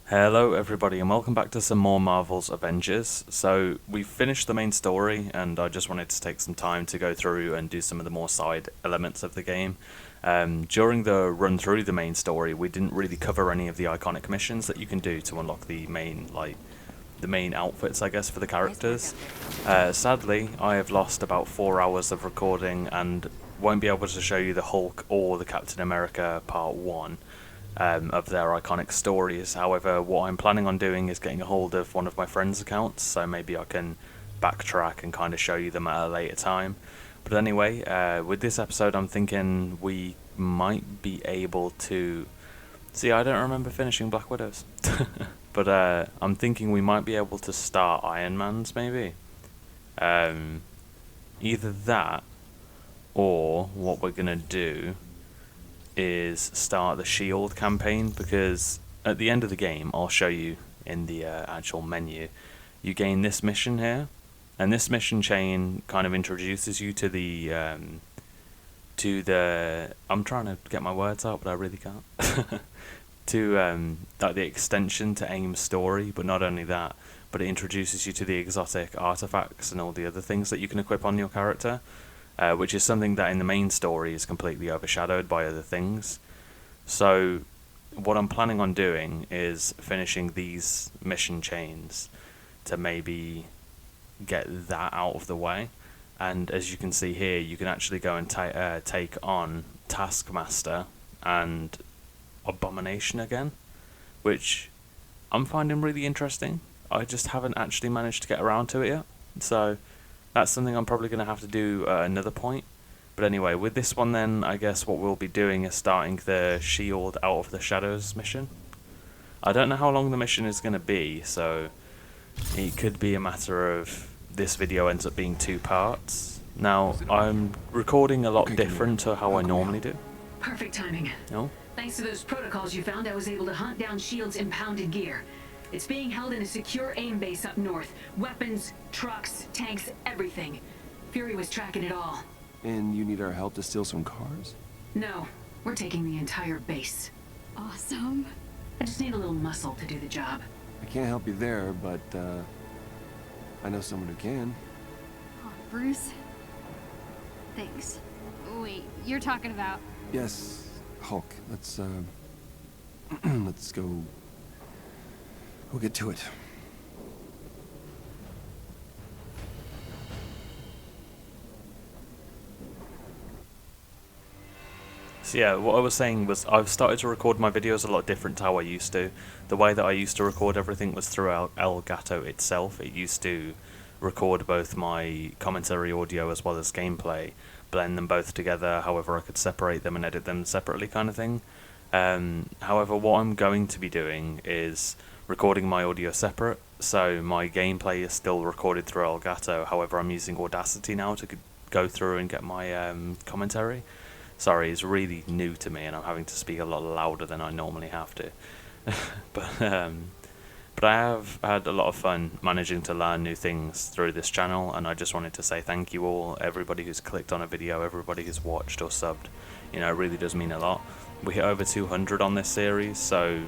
Hello everybody and welcome back to some more Marvel's Avengers. So we've finished the main story and I just wanted to take some time to go through and do some of the more side elements of the game. During the run through the main story we didn't really cover any of the iconic missions that you can do to unlock the main outfits, I guess, for the characters. Sadly I have lost about 4 hours of recording and won't be able to show you the Hulk or the Captain America Part 1. Of their iconic stories. However, what I'm planning on doing is getting a hold of one of my friends' accounts, so maybe I can backtrack and kind of show you them at a later time. But anyway, with this episode I'm thinking we might be able to... See, I don't remember finishing Black Widows. But I'm thinking we might be able to start Iron Man's, maybe. Either that, or what we're going to do is start the S.H.I.E.L.D campaign, because at the end of the game, I'll show you in the actual menu, you gain this mission here, and this mission chain kind of introduces you to the I'm trying to get my words out but I really can't to like the extension to AIM's story. But not only that, but it introduces you to the exotic artifacts and all the other things that you can equip on your character. Which is something that in the main story is completely overshadowed by other things. So what I'm planning on doing is finishing these mission chains to maybe get that out of the way. And as you can see here, you can actually go and take on Taskmaster and Abomination again, which I'm finding really interesting. I just haven't actually managed to get around to it yet. So that's something I'm probably going to have to do at another point. But anyway, with this one then, I guess what we'll be doing is starting the S.H.I.E.L.D Out of the Shadows mission. I don't know how long the mission is going to be, so it could be a matter of this video ends up being 2 parts. Now, I'm recording a lot different to how I normally do. Perfect timing. Oh? Thanks to those protocols you found, I was able to hunt down S.H.I.E.L.D's impounded gear. It's being held in a secure AIM base up north. Weapons, trucks, tanks, everything. Fury was tracking it all. And you need our help to steal some cars? No, we're taking the entire base. Awesome. I just need a little muscle to do the job. I can't help you there, but I know someone who can. Oh, Bruce. Thanks. Wait, you're talking about... Yes, Hulk. Let's let's go. We'll get to it. So yeah, what I was saying was I've started to record my videos a lot different to how I used to. The way that I used to record everything was through Elgato itself. It used to record both my commentary audio as well as gameplay, blend them both together, however I could separate them and edit them separately kind of thing. However, what I'm going to be doing is recording my audio separate, so my gameplay is still recorded through Elgato. However, I'm using Audacity now to go through and get my commentary. Sorry, it's really new to me and I'm having to speak a lot louder than I normally have to. But I have had a lot of fun managing to learn new things through this channel, and I just wanted to say thank you all, everybody who's clicked on a video, everybody who's watched or subbed. You know, it really does mean a lot. We hit over 200 on this series, so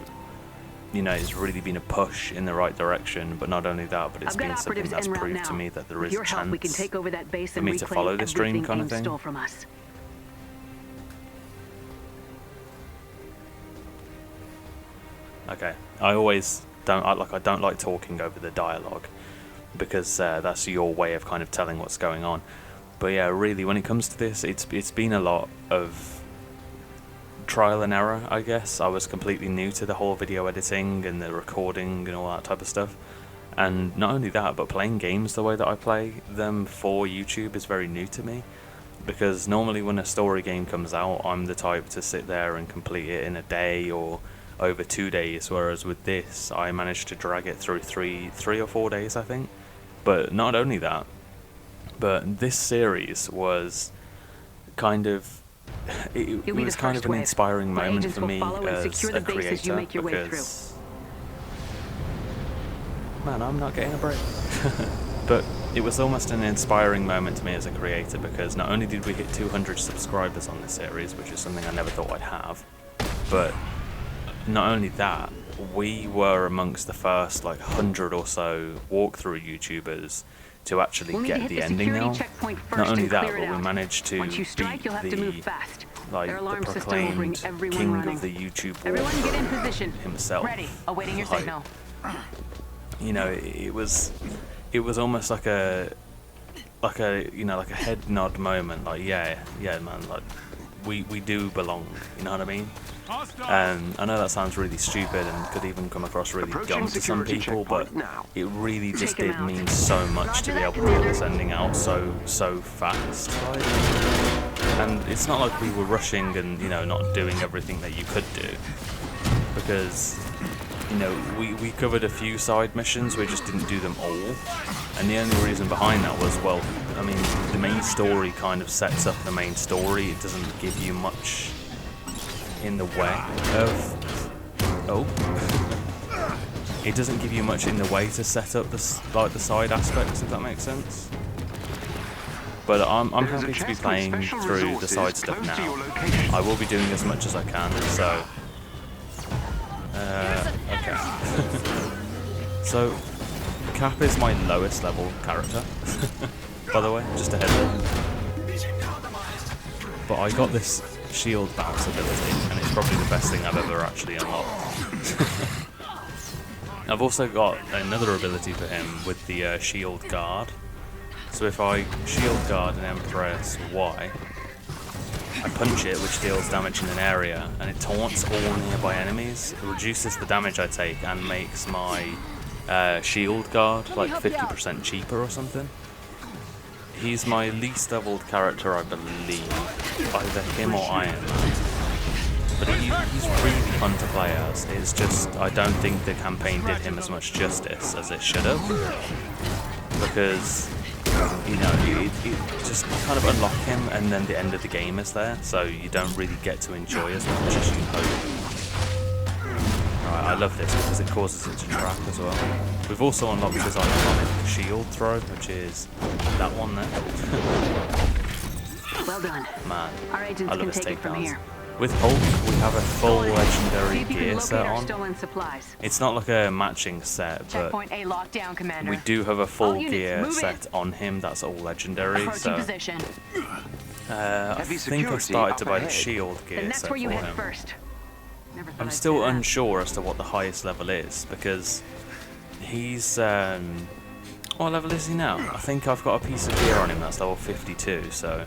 you know, it's really been a push in the right direction. But not only that, but it's been something that's proved to me that there is a chance we can take over that base for and me to follow this dream kind of thing. Stole from us. Okay, I don't like talking over the dialogue, because that's your way of kind of telling what's going on. But yeah, really, when it comes to this, it's been a lot of trial and error, I guess. I was completely new to the whole video editing and the recording and all that type of stuff. And not only that, but playing games the way that I play them for YouTube is very new to me. Because normally when a story game comes out, I'm the type to sit there and complete it in a day or over 2 days, whereas with this, I managed to drag it through three or 4 days, I think. But not only that, but this series was kind of... It was kind of an inspiring moment for me as a creator, because... Man, I'm not getting a break. But it was almost an inspiring moment to me as a creator, because not only did we hit 200 subscribers on this series, which is something I never thought I'd have, but not only that, we were amongst the first like 100 or so walkthrough YouTubers to actually We'll need to get hit the ending security now. checkpoint first Not only and that, clear it but we out. managed to Once you strike, beat you'll have to the move fast. like Their the alarm system will bring proclaimed everyone king running. of the YouTube Everyone get in walkthrough position. himself. Ready. Awaiting your Like, signal. You know, it was almost like a you know, like a head nod moment. Like yeah man, like we do belong. You know what I mean? I know that sounds really stupid and could even come across really dumb to some people, but it really just Take 'em did out. mean so much to be able to get this ending out so fast. Like, and it's not like we were rushing and, you know, not doing everything that you could do, because, you know, we covered a few side missions, we just didn't do them all, and the only reason behind that was, well, I mean, the main story kind of sets up the main story. It doesn't give you much in the way of it doesn't give you much in the way to set up the side aspects, if that makes sense. But I'm happy to be playing through the side stuff now. I will be doing as much as I can, so okay. So Cap is my lowest level character, by the way, just a heads up. But I got this shield bounce ability, and it's probably the best thing I've ever actually unlocked. I've also got another ability for him with the shield guard. So if I shield guard and then press Y, I punch it, which deals damage in an area, and it taunts all nearby enemies. It reduces the damage I take and makes my shield guard like 50% cheaper or something. He's my least leveled character, I believe. Either him or Iron Man. But he's really fun to play as. It's just, I don't think the campaign did him as much justice as it should have. Because, you know, you just kind of unlock him and then the end of the game is there. So you don't really get to enjoy as much as you hope. Right, I love this because it causes it to track as well. We've also unlocked his iconic shield throw, which is that one there. Well done. Man, Our agents I love can his take it from takedowns. here. With Hulk, we have a full See legendary if you can gear locate set our on. stolen supplies. It's not like a matching set, but Checkpoint A locked down, Commander. we do have a full All units, gear move set on him. That's all legendary. Approaching So position. I Heavy think I security started to up buy the ahead. shield Then gear that's set where you for head him. first. Never thought I'm I'd still say that. unsure as to what the highest level is, because he's what level is he now? I think I've got a piece of gear on him that's level 52, so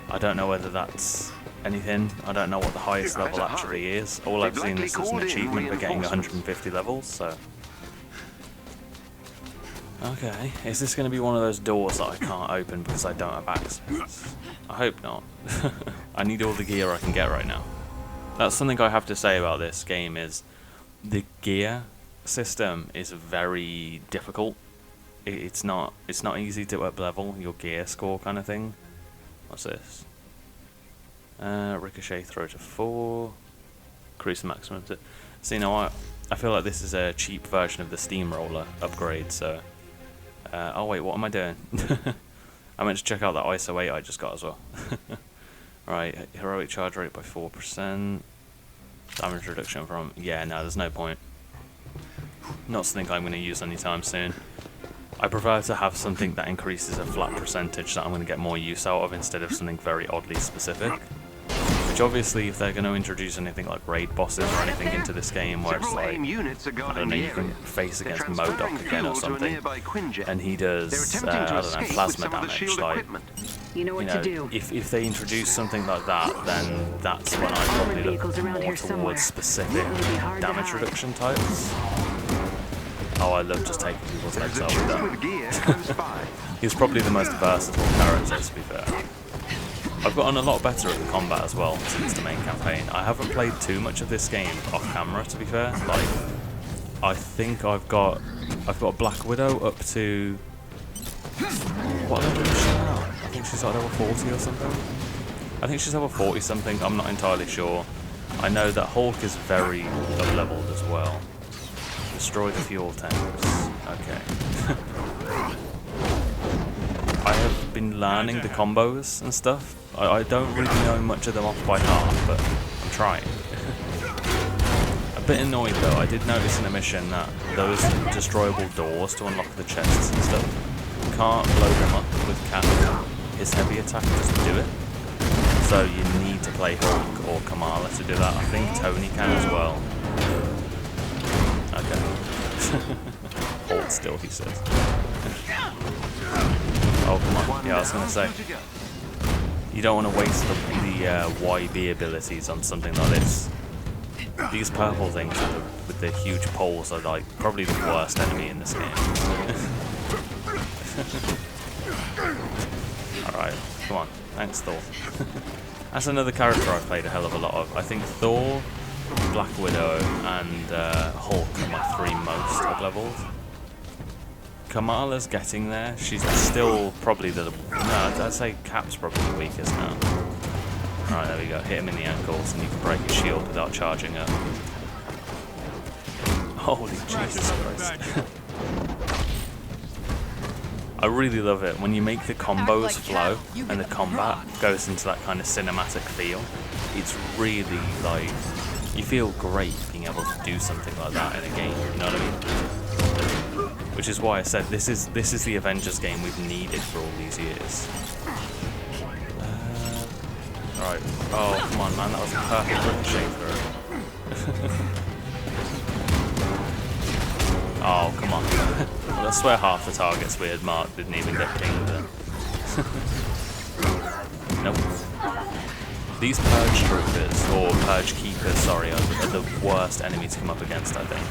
I don't know whether that's anything. I don't know what the highest level actually is. All I've seen is as an achievement for getting 150 levels, so. Okay, is this going to be one of those doors that I can't open because I don't have access? I hope not. I need all the gear I can get right now. That's something I have to say about this game, is the gear system is very difficult. It's not easy to up level your gear score kind of thing. What's this? Ricochet throw to 4. Increase the maximum to... See, now I feel like this is a cheap version of the Steamroller upgrade, so... oh wait, what am I doing? I meant to check out that ISO 8 I just got as well. Right, heroic charge rate by 4%. Damage reduction from... Yeah, no, there's no point. Not something I'm going to use anytime soon. I prefer to have something that increases a flat percentage that I'm going to get more use out of instead of something very oddly specific. Which obviously, if they're going to introduce anything like raid bosses or anything into this game where it's like, I don't know, you can face against MODOK again or something, and he does, I don't know, plasma damage, like, You know what to do. if they introduce something like that, then that's when I probably look more towards specific damage reduction types. Oh, I love just taking people's heads off with that. He's probably the most versatile character, to be fair. I've gotten a lot better at the combat as well since the main campaign. I haven't played too much of this game off camera, to be fair. Like, I think I've got Black Widow up to... What level is she now? I think she's like level 40 or something. I think she's level 40 something, I'm not entirely sure. I know that Hulk is very up-leveled as well. Destroy the fuel tanks. Okay. I have been learning the combos and stuff. I don't really know much of them off by heart, but I'm trying. bit annoyed though. I did notice in a mission that those destroyable doors to unlock the chests and stuff, you can't blow them up with Cap. His heavy attack doesn't do it. So you need to play Hulk or Kamala to do that. I think Tony can as well. Okay. Hold still, he says. Oh, come on. Yeah, I was going to say. You don't want to waste the YB abilities on something like this. These purple things with the huge poles are like probably the worst enemy in this game. Alright, come on. Thanks, Thor. That's another character I've played a hell of a lot of. I think Thor, Black Widow, and Hulk are my 3 most up-leveled. Kamala's getting there. She's still probably the... No, I'd say Cap's probably the weakest now. Alright, there we go. Hit him in the ankles and you can break his shield without charging up. Holy Jesus Christ. I really love it when you make the combos flow and the combat goes into that kind of cinematic feel. It's really like... You feel great being able to do something like that in a game, you know what I mean? Which is why I said this is the Avengers game we've needed for all these years. Alright. Oh, come on, man. That was a perfect ricochet through. Oh, come on. Well, I swear half the targets we had marked didn't even get pinged then. Nope. These Purge Troopers, or Purge Keepers, sorry, are the worst enemy to come up against, I think.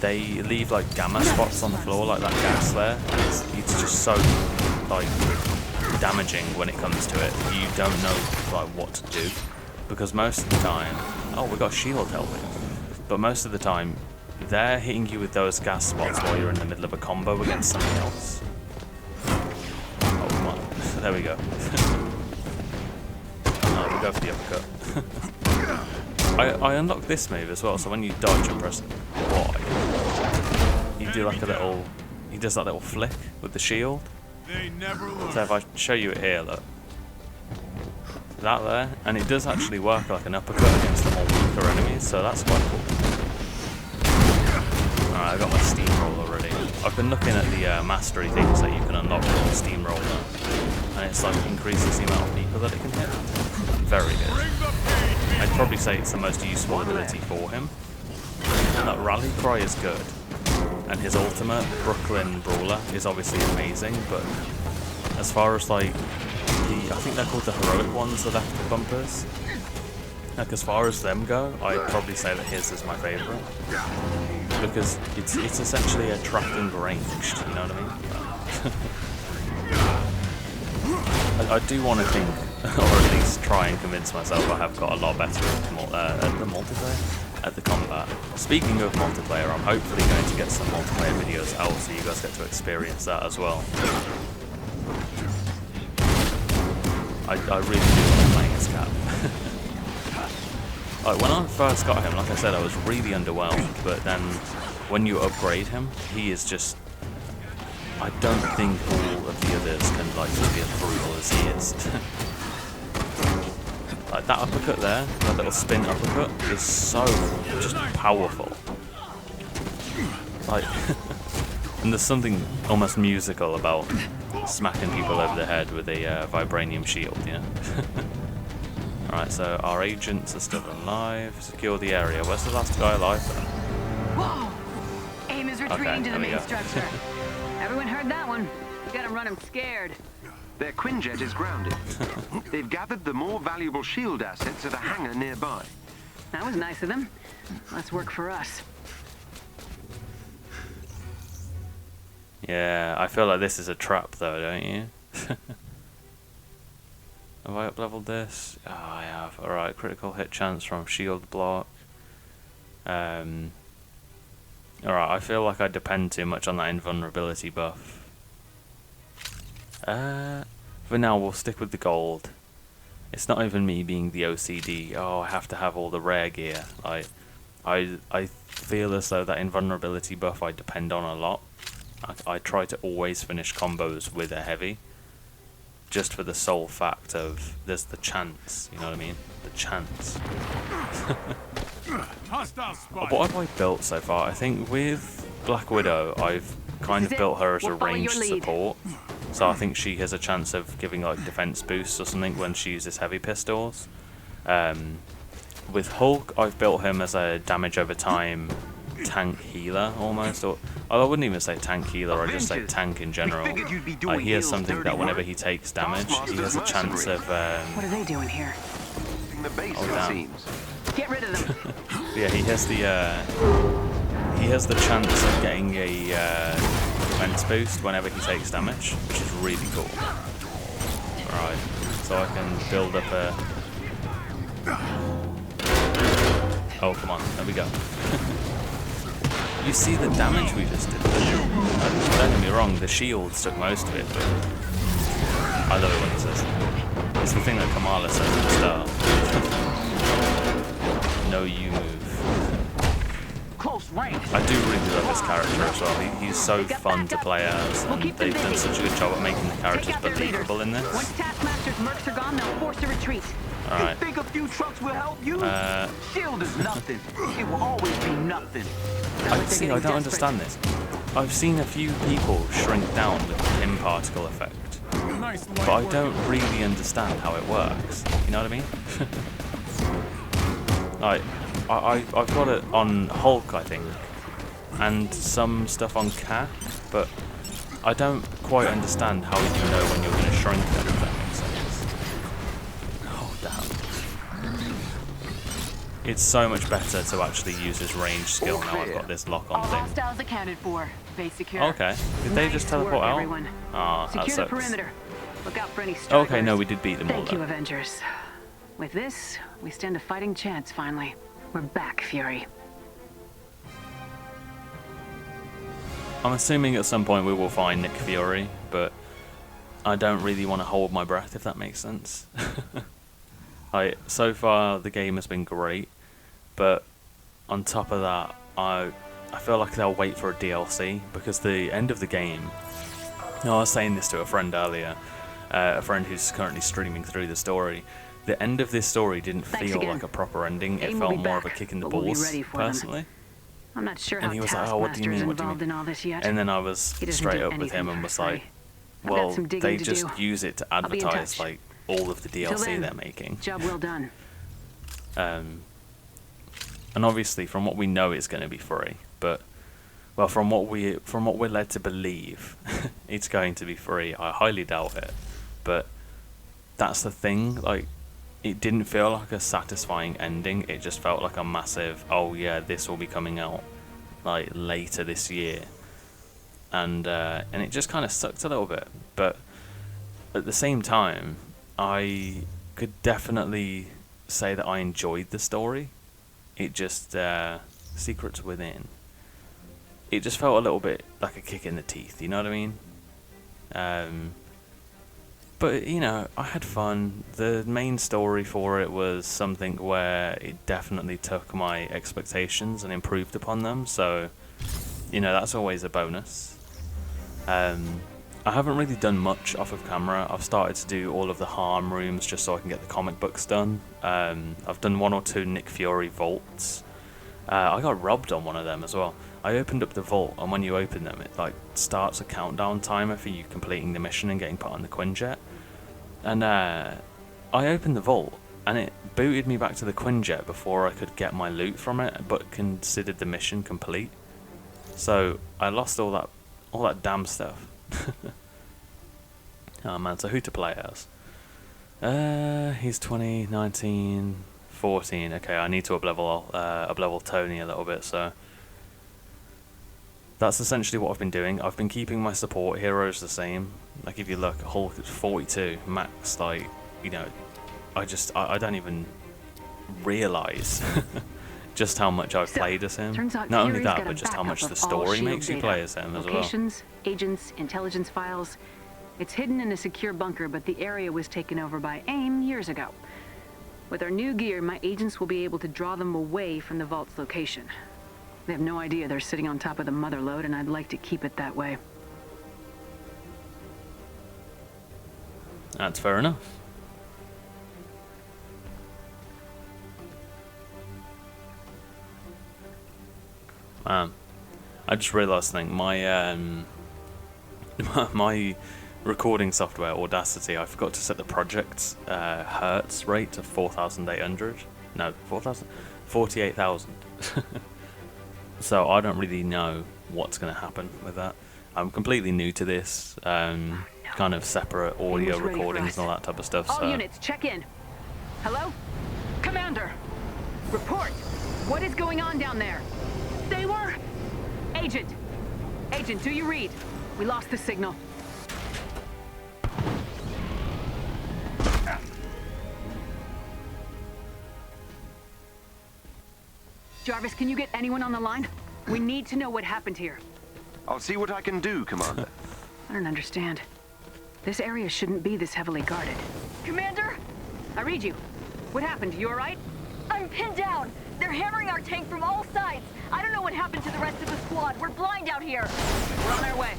They leave like gamma spots on the floor, like that gas there. It's just so like damaging when it comes to it. You don't know like what to do because most of the time, oh, we got S.H.I.E.L.D helping, but most of the time they're hitting you with those gas spots while you're in the middle of a combo against something else. Oh come on, there we go. No, we go for the uppercut. I unlocked this move as well, so when you dodge and press Y, you do like a little, he does that little flick with the shield. So if I show you it here, look. That there, and it does actually work like an uppercut against the more weaker enemies, so that's quite cool. Alright, I got my steamroller already. I've been looking at the mastery things that you can unlock with the steamroller, and it's like increases the amount of people that it can hit. Very good. I'd probably say it's the most useful ability for him. And that rally cry is good. And his ultimate, Brooklyn Brawler, is obviously amazing, but as far as like I think they're called the heroic ones, the left bumpers. Like as far as them go, I'd probably say that his is my favourite. Because it's essentially a tracking ranged, you know what I mean? I do want to think, or at least try and convince myself I have got a lot better at the multiplayer, at the combat. Speaking of multiplayer, I'm hopefully going to get some multiplayer videos out so you guys get to experience that as well. I really do love playing as Cap. Like, when I first got him, like I said, I was really underwhelmed, but then when you upgrade him, he is just... I don't think all of the others can like just be as brutal as he is. Like that uppercut there, that little spin uppercut, is so just powerful. Like, and there's something almost musical about smacking people over the head with a vibranium shield, you know? Alright, so our agents are still alive. Secure the area. Where's the last guy alive then? Whoa! AIM is retreating to the main structure. Everyone heard that one. We gotta run him scared. Their Quinjet is grounded. They've gathered the more valuable S.H.I.E.L.D. assets at a hangar nearby. That was nice of them. Less work for us. Yeah, I feel like this is a trap though, don't you? Have I up-leveled this? Oh, I have. Alright, critical hit chance from shield block. Alright, I feel like I depend too much on that invulnerability buff. For now, we'll stick with the gold. It's not even me being the OCD. Oh, I have to have all the rare gear. I feel as though that invulnerability buff I depend on a lot. I try to always finish combos with a heavy. Just for the sole fact of there's the chance, you know what I mean? The chance. What have I built so far? I think with Black Widow, I've kind of built her as a ranged support. So I think she has a chance of giving like defense boosts or something when she uses heavy pistols. With Hulk, I've built him as a damage over time tank healer almost, or I wouldn't even say tank healer, I'd just say tank in general. He has something that whenever he takes damage, he has a chance of. What are they doing here? The base, Oh, it damn. seems. Get rid of them. Yeah, he has the chance of getting a defense boost whenever he takes damage, which is really cool. Alright, so I can build up a. Oh, come on, there we go. You see the damage we just did. Don't get me wrong, the shield took most of it, but I love it when he says it. It's the thing that Kamala says at the start. No, you move. Close range. I do really love this character as well. He's so fun to play as, and they've done such a good job at making the characters believable in this. Once Taskmaster's mercs are gone, they'll force a retreat. Alright. Think a few trucks will help you? S.H.I.E.L.D. is nothing. It will always be nothing. I don't understand this. I've seen a few people shrink down with the Pym particle effect, but I don't really understand how it works. You know what I mean? Like, I've got it on Hulk, I think, and some stuff on Cap, but I don't quite understand how you know when you're going to shrink them, if that makes sense. Oh, damn. It's so much better to actually use his range skill now I've got this lock-on thing. Hostiles accounted for. Base secure. Okay. Did they just teleport out? Ah, that Secure the sucks. perimeter. Look out for any stragglers. Okay, no, we did beat them all. Thank you, Though. Avengers. With this, we stand a fighting chance, finally. We're back, Fury. I'm assuming at some point we will find Nick Fury, but I don't really want to hold my breath, if that makes sense. So far, the game has been great, but on top of that, I feel like they'll wait for a DLC, because the end of the game... No, I was saying this to a friend earlier, a friend who's currently streaming through the story. The end of this story didn't feel like a proper ending. It felt more of a kick in the balls, personally. I'm not sure how And he was like, "Oh, what do you mean? What do you involved mean?" in all this yet. And then I was He doesn't straight do up with him anything and for was free. like, I've got "Well, some digging they to just do. use it to I'll be in advertise touch. like all of the Till DLC then, they're making." Job well done. And obviously, from what we know, it's going to be free. But well, from what we're led to believe, it's going to be free. I highly doubt it, but that's the thing. Like, it didn't feel like a satisfying ending. It just felt like a massive, oh yeah, this will be coming out like later this year, and it just kind of sucked a little bit. But at the same time, I could definitely say that I enjoyed the story. It just Secrets Within. It just felt a little bit like a kick in the teeth. You know what I mean? But, you know, I had fun. The main story for it was something where it definitely took my expectations and improved upon them. So, you know, that's always a bonus. I haven't really done much off of camera. I've started to do all of the harm rooms just so I can get the comic books done. I've done 1 or 2 Nick Fury vaults. I got robbed on one of them as well. I opened up the vault, and when you open them, it like starts a countdown timer for you completing the mission and getting put on the Quinjet. And I opened the vault, and it booted me back to the Quinjet before I could get my loot from it, but considered the mission complete. So I lost all that damn stuff. Oh man, so who to play as? He's 20, 19, 14. Okay, I need to up-level Tony a little bit, so that's essentially what I've been doing. I've been keeping my support heroes the same. Like, if you look, Hulk is 42, Max, like, you know, I don't even realise just how much I've played as him. Not only that, but just how much the story makes you play as him as well. Locations, agents, intelligence files. It's hidden in a secure bunker, but the area was taken over by AIM years ago. With our new gear, my agents will be able to draw them away from the vault's location. They have no idea they're sitting on top of the mother lode, and I'd like to keep it that way. That's fair enough. I just realised something. My my recording software, Audacity, I forgot to set the project's hertz rate to 4,800. No, 48,000. So I don't really know what's going to happen with that. I'm completely new to this, kind of separate audio recordings and all that type of stuff. All units, check in. Hello? Commander! Report! What is going on down there? They were... Agent! Agent, do you read? We lost the signal. Jarvis, can you get anyone on the line? We need to know what happened here. I'll see what I can do, Commander. I don't understand. This area shouldn't be this heavily guarded. Commander? I read you. What happened? You alright? I'm pinned down. They're hammering our tank from all sides. I don't know what happened to the rest of the squad. We're blind out here. We're on our way.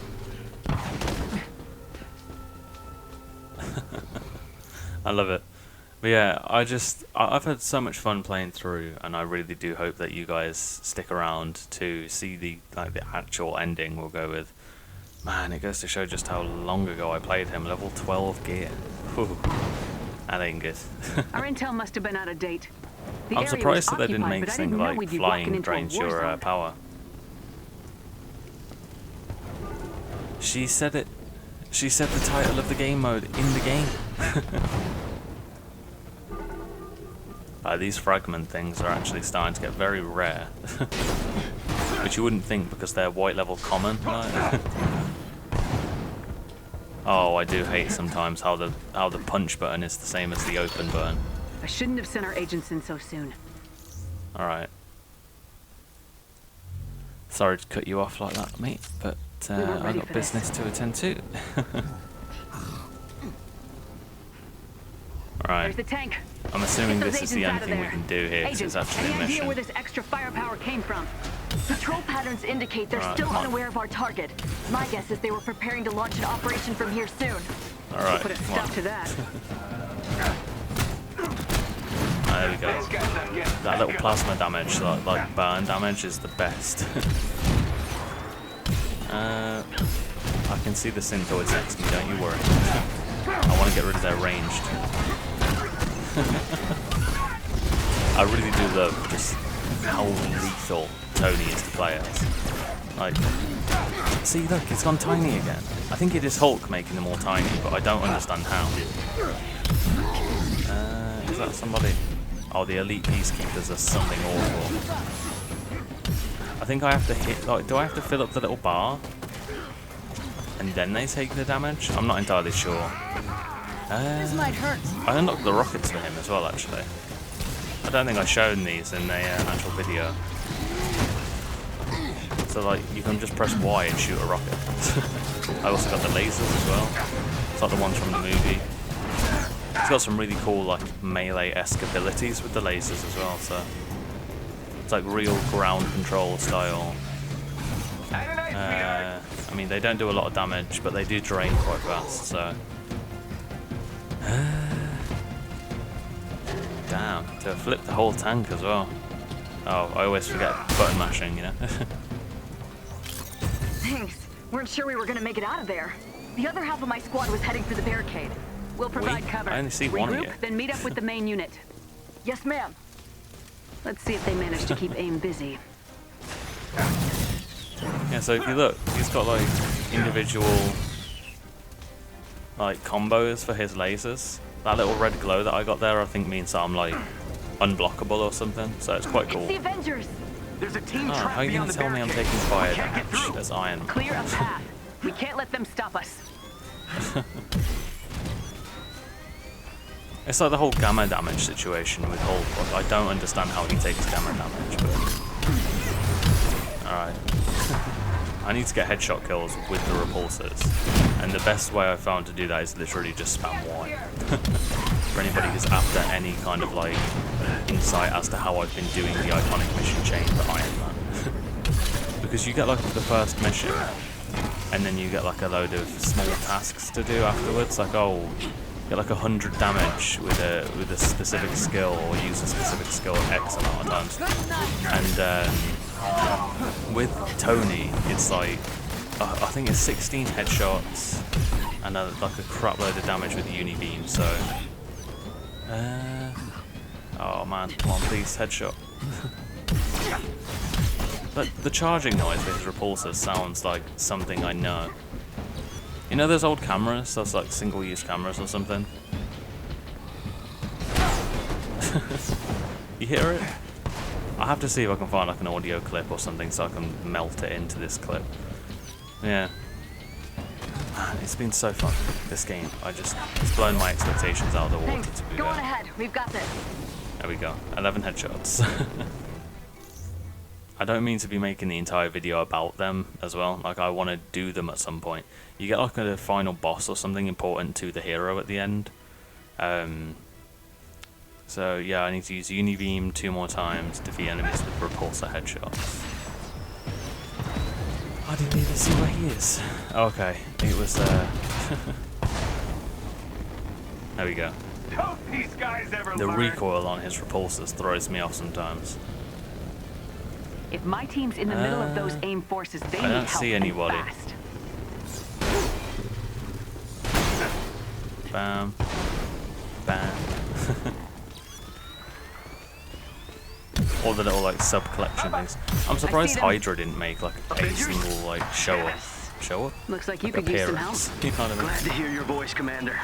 I love it. But yeah, I've had so much fun playing through, and I really do hope that you guys stick around to see the actual ending we'll go with. Man, it goes to show just how long ago I played him. Level 12 gear. Whew. That ain't good. Our intel must have been out of date. The I'm area surprised was that they didn't occupied, make but I things didn't know like we'd be walking flying into a drains war your zone. power. She said it. She said the title of the game mode in the game. These fragment things are actually starting to get very rare. Which you wouldn't think because they're white level common. Right? Oh, I do hate sometimes how the punch button is the same as the open button. I shouldn't have sent our agents in so soon. Alright. Sorry to cut you off like that, mate, but I've got business to attend to. Alright. There's the tank. I'm assuming Get those this is the agents only out of thing we there. can do here, because it's Agent, actually a any idea mission. where this extra firepower came from? Patrol patterns indicate they're Alright, still come on. unaware of our target. My guess is they were preparing to launch an operation from here soon. Alright, Put a come on. stop to that. There we go. That little plasma damage, like burn damage, is the best. I can see the Synthoids next to me, don't you worry. I want to get rid of their ranged. I really do love just how lethal Tony is to play as. Like, see, look, it's gone tiny again. I think it is Hulk making them all tiny, but I don't understand how. Is that somebody? Oh, the elite peacekeepers are something awful. I think I have to hit, like, do I have to fill up the little bar? And then they take the damage? I'm not entirely sure. This might hurt. I unlocked the rockets for him as well, actually. I don't think I've shown these in the actual video. So, like, you can just press Y and shoot a rocket. I also got the lasers as well. It's like the ones from the movie. It's got some really cool, like, melee-esque abilities with the lasers as well, so... It's like real ground control style. I mean, they don't do a lot of damage, but they do drain quite fast, so... Damn, to flip the whole tank as well. Oh, I always forget button mashing, you know? Thanks. Weren't sure we were gonna make it out of there. The other half of my squad was heading for the barricade. We'll provide cover. I only see one of you. Regroup, then meet up with the main unit. Yes, ma'am. Let's see if they manage to keep AIM busy. Yeah, so if you look, he's got like individual like combos for his lasers. That little red glow that I got there, I think means that I'm like unblockable or something. So it's quite cool. It's the Avengers. There's a team Oh, trapped how are you beyond gonna the tell me I'm barricade. taking fire We can't get damage through. as iron? Clear a path. We can't let them stop us. It's like the whole gamma damage situation with Hulk. Like, I don't understand how he takes gamma damage, but... Alright. I need to get headshot kills with the repulsors. And the best way I've found to do that is literally just spam Y. For anybody who's after any kind of like insight as to how I've been doing the iconic mission chain for Iron Man. Because you get like the first mission, and then you get like a load of small tasks to do afterwards, like oh, get like 100 damage with a specific skill, or use a specific skill X amount of times, and with Tony, it's like I think it's 16 headshots and like a crap load of damage with uni beam. So, oh man, come on, please headshot. But the charging noise with his repulsor sounds like something I know. You know those old cameras? Those like single-use cameras or something? You hear it? I have to see if I can find like an audio clip or something so I can melt it into this clip. Yeah. Man, it's been so fun, this game. It's blown my expectations out of the water, Thanks. to be Go on fair. ahead. We've got this. There we go. 11 headshots. I don't mean to be making the entire video about them as well. Like, I want to do them at some point. You get like a final boss or something important to the hero at the end. So yeah, I need to use Unibeam 2 more times to defeat enemies with repulsor headshots. I didn't even see where he is. Okay, it was there we go. Hope these guys ever The learn. recoil on his repulsors throws me off sometimes. If my team's in the middle of those AIM forces, they I need don't help see and anybody. fast. Bam. Bam. All the little like sub collection things. I'm surprised them. Hydra didn't make like a single like show up. Looks like you Like could use some help. appearance. You know what I mean? Glad to hear your voice, Commander.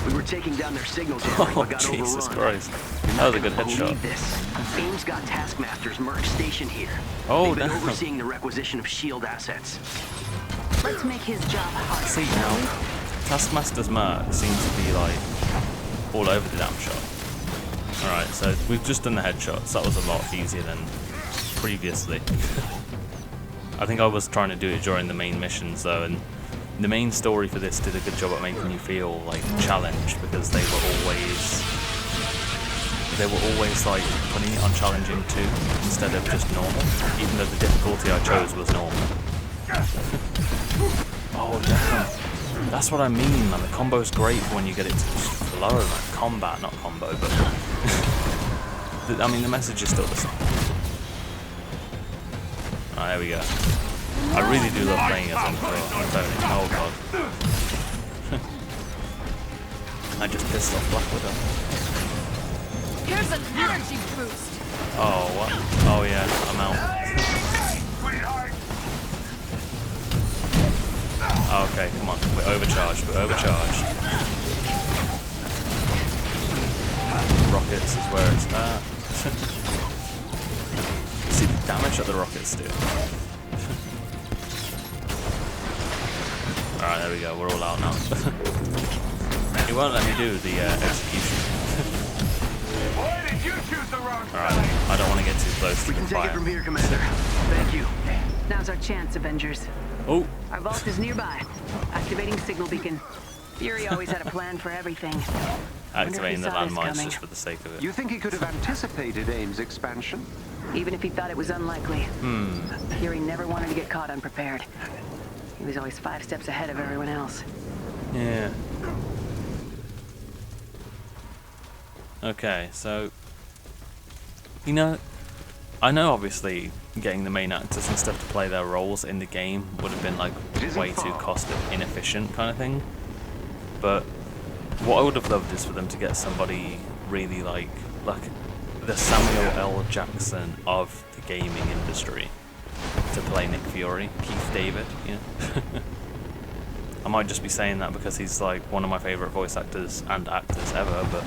We were taking down their signal jammers, Oh but got Jesus overrun. Christ! That was a good Believe headshot. this. AIM's got taskmasters merc stationed here. Oh, They've been damn. overseeing the requisition of S.H.I.E.L.D. assets. Let's make his job harder. See now, Taskmaster's merc seems to be like all over the damn shot. Alright, so we've just done the headshots. That was a lot easier than previously. I think I was trying to do it during the main missions though, and the main story for this did a good job at making you feel like challenged, because they were always like putting it on challenging too instead of just normal, even though the difficulty I chose was normal. Oh damn, that's what I mean, man. The combo's great for when you get it to flow, like combat, not combo, but I mean the message is still the same. Ah, there we go. I really do love playing as him for Tony. Oh god. I just pissed off Black Widow. Here's an energy boost. Oh, what? Oh yeah, I'm out. Sweetheart. Oh, okay, come on. We're overcharged. Rockets is where it's at. See the damage that the rockets do. Alright, there we go. We're all out now. He won't let me do the execution. Why did you choose the wrong Alright, side? I don't want to get too close to We the can take it fire. from here, Commander. Thank you. Now's our chance, Avengers. Oh, Our vault is nearby. Activating signal beacon. Fury always had a plan for everything. activating the saw this landmines coming. just for the sake of it. You think he could have anticipated AIM's expansion? Even if he thought it was unlikely. Fury never wanted to get caught unprepared. He was always 5 steps ahead of everyone else. Yeah. Okay, so you know, I know obviously getting the main actors and stuff to play their roles in the game would have been like way too cost inefficient kind of thing. But what I would have loved is for them to get somebody really like the Samuel L. Jackson of the gaming industry to play Nick Fury, Keith David, you know. I might just be saying that because he's like one of my favourite voice actors and actors ever, but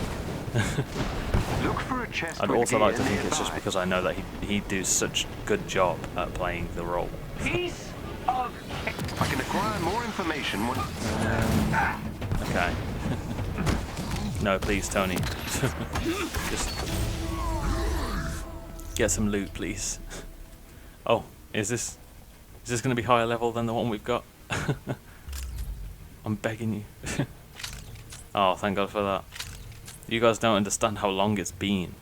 Look for a chest I'd with also like to gear think it's just nearby. because I know that he'd do such good job at playing the role. Piece of I can acquire more information when... Okay. No, please, Tony. Just get some loot, please. Oh, is this going to be higher level than the one we've got? I'm begging you. Oh, thank God for that. You guys don't understand how long it's been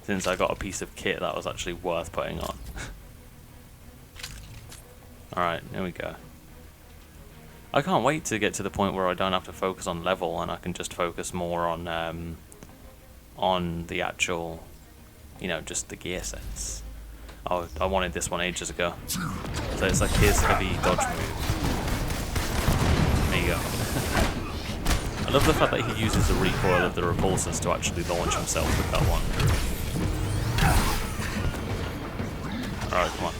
since I got a piece of kit that was actually worth putting on. Alright, here we go. I can't wait to get to the point where I don't have to focus on level and I can just focus more on the actual, you know, just the gear sets. Oh, I wanted this one ages ago. So it's like his heavy dodge move. There you go. I love the fact that he uses the recoil of the repulsors to actually launch himself with that one. Alright, come on.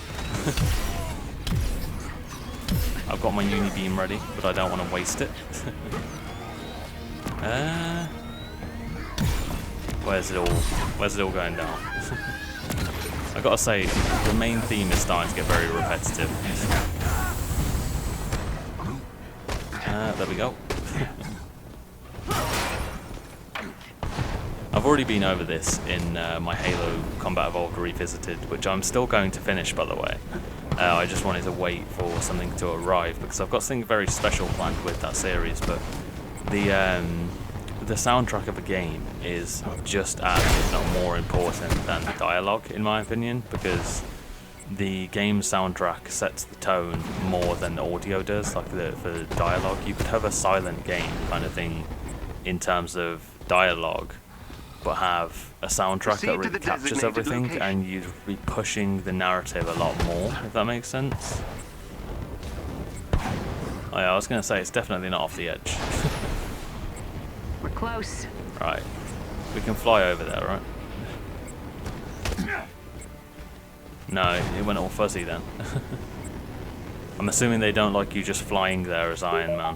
I've got my uni beam ready, but I don't want to waste it. Where's it all going down? I gotta say, the main theme is starting to get very repetitive. There we go. I've already been over this in my Halo Combat Evolved Revisited, which I'm still going to finish, by the way. I just wanted to wait for something to arrive, because I've got something very special planned with that series, but the soundtrack of a game is just as, if not more important than the dialogue, in my opinion, because the game soundtrack sets the tone more than audio does. Like for the dialogue, you could have a silent game kind of thing in terms of dialogue, but have a soundtrack that really captures everything, and you'd be pushing the narrative a lot more, if that makes sense. Oh yeah, I was going to say, it's definitely not off the edge. We're close. Right. We can fly over there, right? No, it went all fuzzy then. I'm assuming they don't like you just flying there as Iron Man.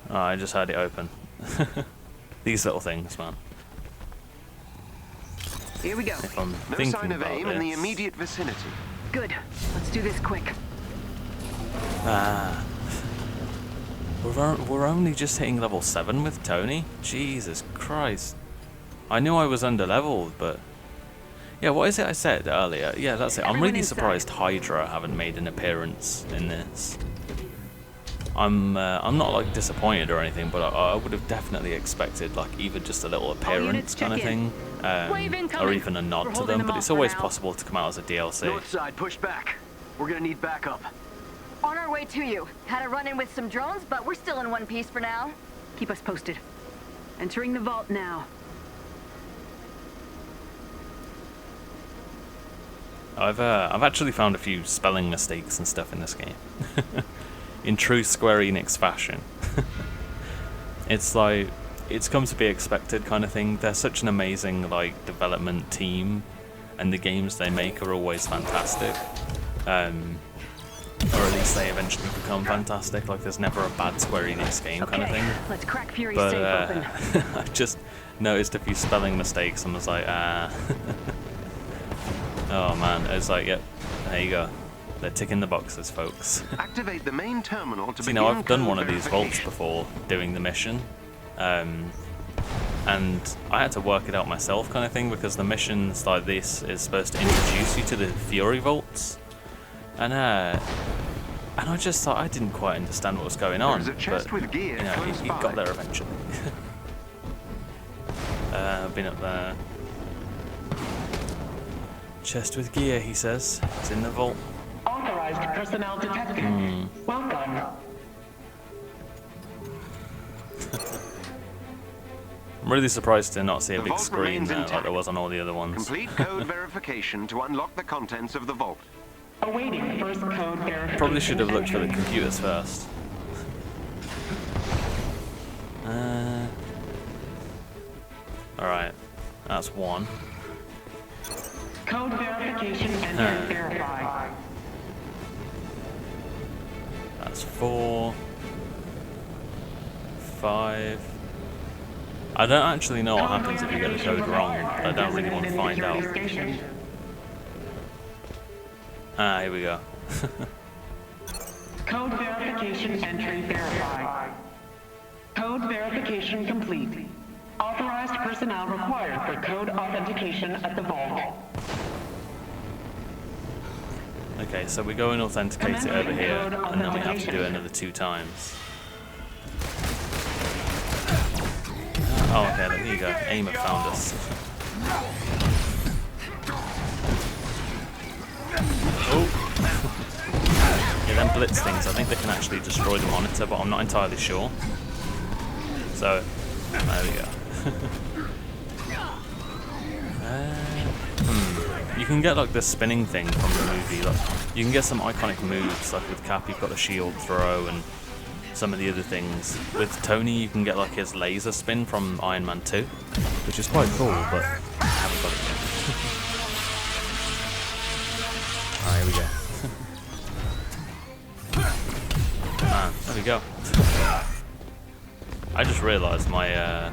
Oh, I just had it open. These little things, man. Here we go. If I'm No thinking sign of about AIM this. in the immediate vicinity. Good. Let's do this quick. We're only just hitting level 7 with Tony? Jesus Christ. I knew I was under-leveled, but... Yeah, what is it I said earlier? Yeah, that's it. I'm really surprised Hydra haven't made an appearance in this. I'm not like disappointed or anything, but I would have definitely expected like either just a little appearance kind of thing, or even a nod to them. But it's always possible to come out as a DLC. North side, push back. We're gonna need backup. On our way to you. Had a run-in with some drones, but we're still in one piece for now. Keep us posted. Entering the vault now. I've actually found a few spelling mistakes and stuff in this game, in true Square Enix fashion. It's like it's come to be expected kind of thing. They're such an amazing like development team, and the games they make are always fantastic. Or at least they eventually become fantastic. Like there's never a bad Square Enix game kind of thing. Let's crack Fury's But safe open. I just noticed a few spelling mistakes and was like, oh man, it's like, yep, there you go. They're ticking the boxes, folks. Activate the main terminal to So, you know, I've done one of these vaults before doing the mission. And I had to work it out myself kind of thing, because the missions like this is supposed to introduce you to the Fury vaults. And I just thought I didn't quite understand what was going on. There's a chest but, with gear you know, close it by. got there eventually. I've been up there. Chest with gear, he says. It's in the vault. Authorized personnel detected. Welcome. I'm really surprised to not see a The big vault screen remains like intact. there was on all the other ones. Complete code verification to unlock the contents of the vault. Awaiting first code verification. Probably should have looked for the computers first. Alright, that's one. Code verification entered verified. That's 4. 5. I don't actually know what happens if you get the code wrong, but I don't really want to find out. Here we go. Code verification entry verified. Code verification complete. Authorized personnel required for code authentication at the vault. Okay, so we go and authenticate it over here, and then we have to do it another 2 times. Oh, okay, there you go. AIM have found us. Oh! Yeah, them blitz things, I think they can actually destroy the monitor, but I'm not entirely sure. So, there we go. you can get like the spinning thing from the movie. Like you can get some iconic moves, like with Cap, you've got the shield throw and some of the other things. With Tony, you can get like his laser spin from Iron Man 2, which is quite cool, but I haven't got it yet. Alright, here we go. Man, there we go. I just realised my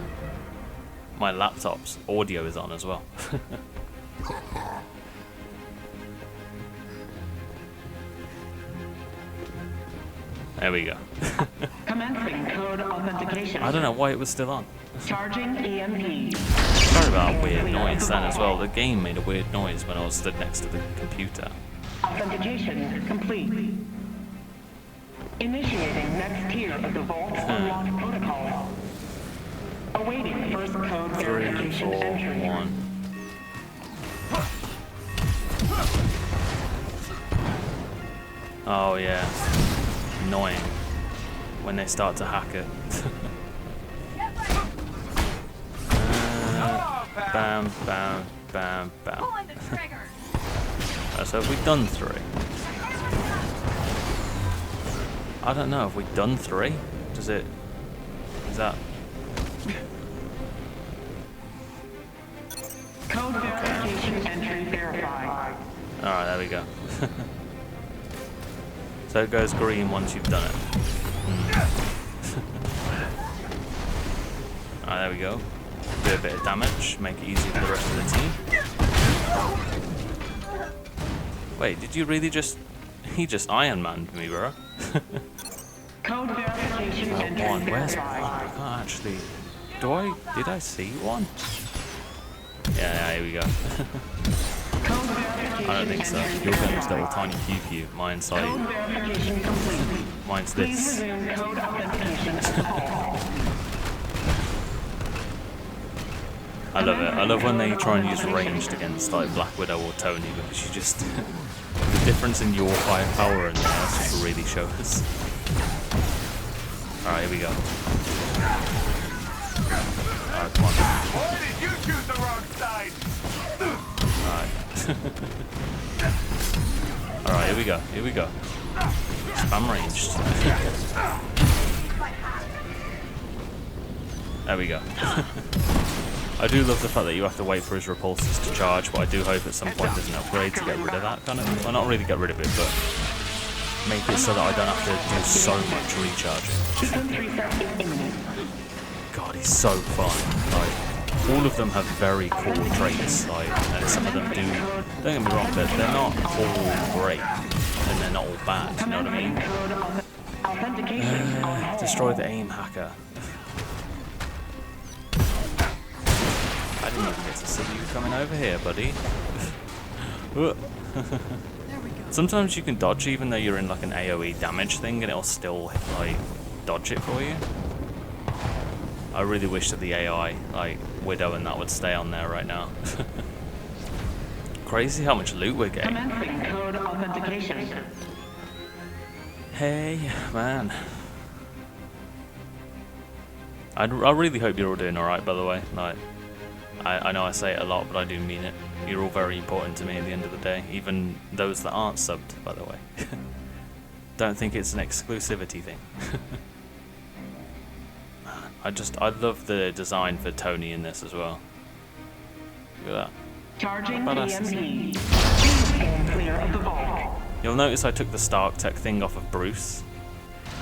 my laptop's audio is on as well. There we go. Commencing code authentication. I don't know why it was still on. Charging EMP. Sorry about a weird noise then as well. The game made a weird noise when I was stood next to the computer. Authentication complete. Initiating next tier of the Vault Unlock protocol. Awaiting first code 3, verification 4, entry. 1. Oh yeah. Annoying when they start to hack it. Bam, bam, bam, bam. So have we done 3? I don't know, have we done 3? Does it... Is that... Code verification entry verified. Alright, there we go. So it goes green once you've done it. Alright, there we go. Do a bit of damage, make it easy for the rest of the team. Wait, did you really just... He just Iron Man'd me, bro. Code verification entry One, where's one? verified. I can't actually... Did I see one? Yeah, here we go. Code verification I don't think so. You're getting this little tiny pew. Mine's like... Code verification complete. Mine's Please this. resume code authentication at the hall. I love it. I love when they try and use ranged against like Black Widow or Tony, because you just... the difference in your firepower and theirs just really shows. Alright, here we go. Alright, come on. Why did you choose the wrong side? Alright. Alright, here we go. Here we go. Spam ranged. There we go. I do love the fact that you have to wait for his repulsors to charge, but I do hope at some point there's an upgrade to get rid of that kind of... Well, not really get rid of it, but make it so that I don't have to do so much recharging. God, he's so fun. Like, all of them have very cool traits, like, and some of them do... Don't get me wrong, they're not all great, and they're not all bad, you know what I mean? Destroy the aim hacker. I didn't even get to see you coming over here, buddy. Sometimes you can dodge even though you're in like an AoE damage thing and it'll still like dodge it for you. I really wish that the AI, like Widow and that, would stay on there right now. Crazy how much loot we're getting. Commencing code authentication. Hey, man. I really hope you're all doing alright, by the way. Like, I know I say it a lot, but I do mean it. You're all very important to me at the end of the day, even those that aren't subbed, by the way. Don't think it's an exclusivity thing. I love the design for Tony in this as well. Look at that. Charging Badass. EMP. Please stand clear of the vault. You'll notice I took the Stark Tech thing off of Bruce.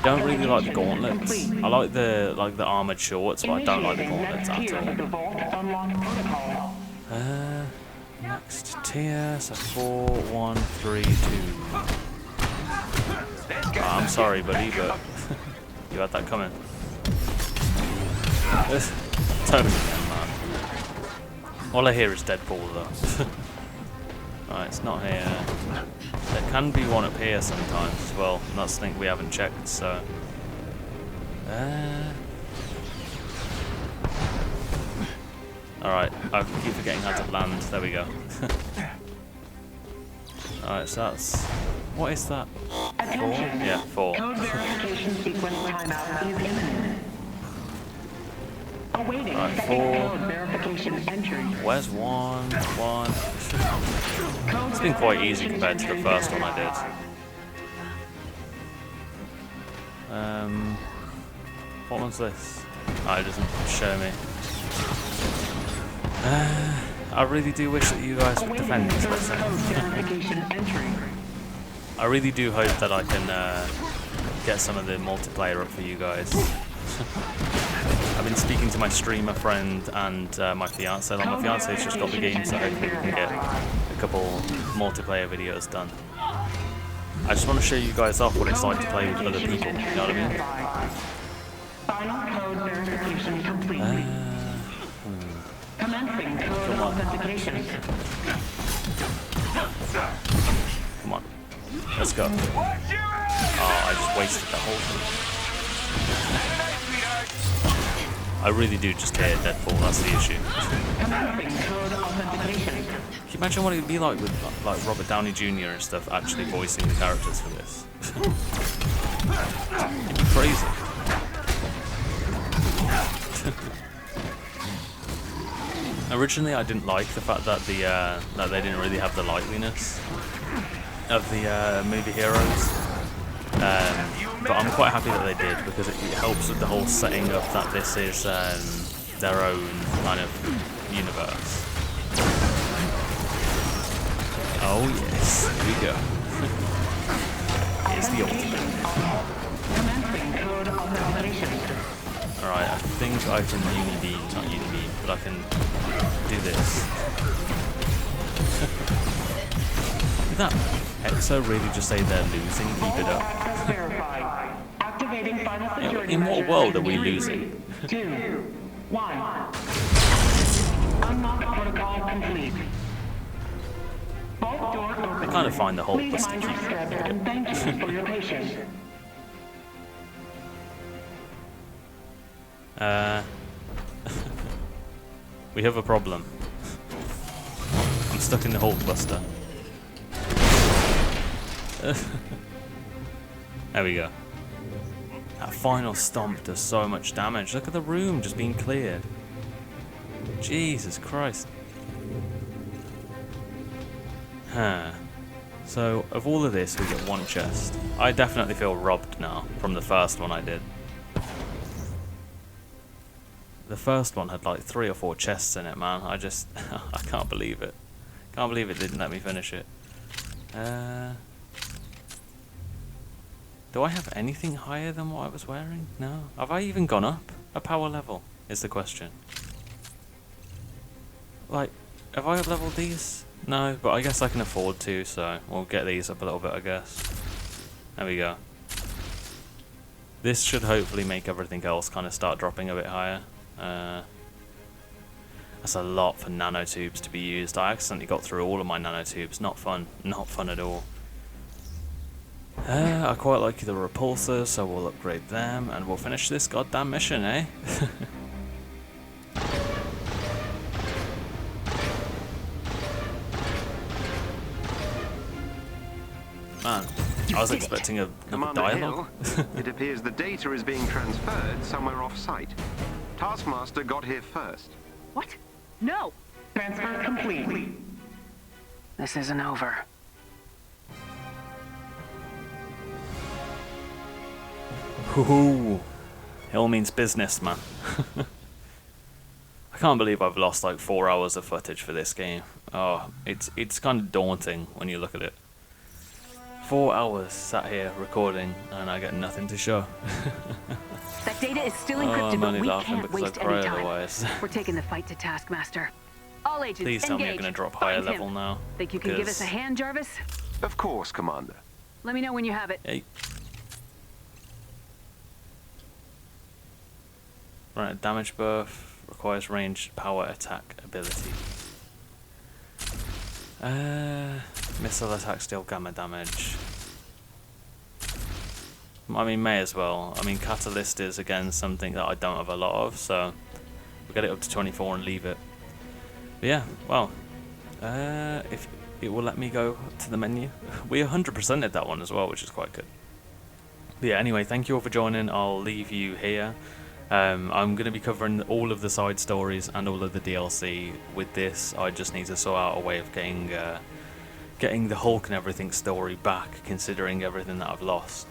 Don't really like the gauntlets. I like the armored shorts, but I don't like the gauntlets at all. Next tier, so 4, 1, 3, 2. Oh, I'm sorry, buddy, but you had that coming. Tony again, man. All I hear is Deadpool, though. Right, it's not here. There can be one up here sometimes as well, and that's something we haven't checked, so... Alright, I keep forgetting how to land. There we go. Alright, so that's... What is that? 4? Yeah, 4. Code verification sequence timeout is imminent. Awaiting Right, second 4. code verification entry. Where's 1? 1. It's been quite easy compared to the first one I did. What one's this? Oh, it doesn't show me. I really do wish that you guys would defend these better. I really do hope that I can get some of the multiplayer up for you guys. I've been speaking to my streamer friend and my fiance. Like, my fiance's just got the game, so hopefully we can get a couple multiplayer videos done. I just want to show you guys off what it's like to play with other people, you know what I mean? Final code verification complete. Commencing code authentication. Come on. Let's go. Oh, I just wasted that whole thing. I really do just hate Deadpool, that's the issue. Commencing code authentication. Can you imagine what it would be like with like Robert Downey Jr. and stuff actually voicing the characters for this? It'd be crazy. Originally, I didn't like the fact that that they didn't really have the liveliness of the movie heroes, but I'm quite happy that they did, because it helps with the whole setting up that this is their own kind of universe. Oh yes, here we go. Here's the ultimate. Alright, I think I can not uni-beam, but I can do this. Did that Exo really just say they're losing? Keep it up. In what world are we losing? 2, 1. Unlock protocol complete. Vault door open. I kind of find the whole Please bus mind your step and thank you for your patience. We have a problem. I'm stuck in the Hulk Buster. There we go. That final stomp does so much damage. Look at the room just being cleared. Jesus Christ. Huh. So, of all of this, we get one chest. I definitely feel robbed now from the first one I did. The first one had like 3 or 4 chests in it, man. I just... I can't believe it. Can't believe it didn't let me finish it. Do I have anything higher than what I was wearing? No. Have I even gone up a power level, is the question. Like, have I up-leveled these? No, but I guess I can afford to, so we'll get these up a little bit, I guess. There we go. This should hopefully make everything else kind of start dropping a bit higher. That's a lot for nanotubes to be used. I accidentally got through all of my nanotubes. Not fun. Not fun at all. I quite like the repulsors, so we'll upgrade them and we'll finish this goddamn mission, eh? Man, I was expecting a dialogue. Hill, it appears the data is being transferred somewhere off-site. Taskmaster got here first. What? No! Transfer complete. This isn't over. Hoo-hoo. Hill means business, man. I can't believe I've lost like 4 hours of footage for this game. Oh, it's kind of daunting when you look at it. 4 hours sat here recording and I get nothing to show. That data is still encrypted, I'm but only we laughing can't because waste I cry any time. otherwise. We're taking the fight to Taskmaster. All agents, Please tell me I'm engage. going to drop higher Find him. level now. Think you can give us a hand, Jarvis? Of course, Commander. Let me know when you have it. Hey. Right, damage buff requires ranged power attack ability. Missile attack deal gamma damage. I mean, may as well. I mean, catalyst is again something that I don't have a lot of, so we'll get it up to 24 and leave it. But yeah, well, if it will let me go to the menu. We 100%ed that one as well, which is quite good. But yeah, anyway, thank you all for joining. I'll leave you here. I'm going to be covering all of the side stories and all of the DLC with this. I just need to sort out a way of getting the Hulk and everything story back, considering everything that I've lost.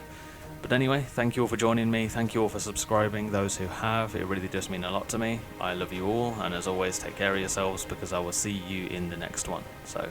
But anyway, thank you all for joining me, thank you all for subscribing, those who have, it really does mean a lot to me. I love you all, and as always, take care of yourselves, because I will see you in the next one. So,